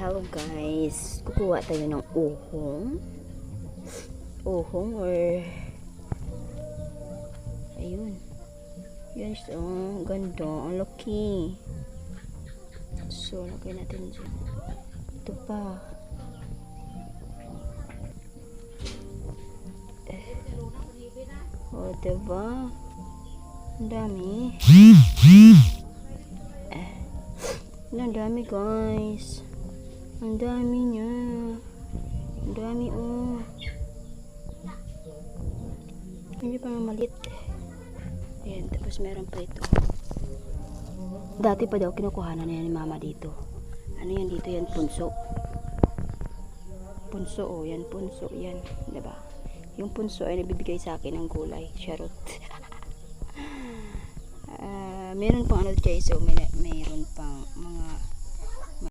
Hello guys, kukuha tayo ng uhong or ayun, yan siya, ganda, ang laki. So lagay natin dyan. Ito pa, diba ang dami, ang dami guys, ang dami niya, ang dami hindi pa mamalit. Ayan, tapos meron pa ito. Dati pa daw kinukuhanan na yan ni mama dito. Ano yan dito? Yan punso. Punso yan punso yan, diba? Yung punso ay nabibigay sa akin ng gulay. Charot. Meron pang ano guys, so meron pang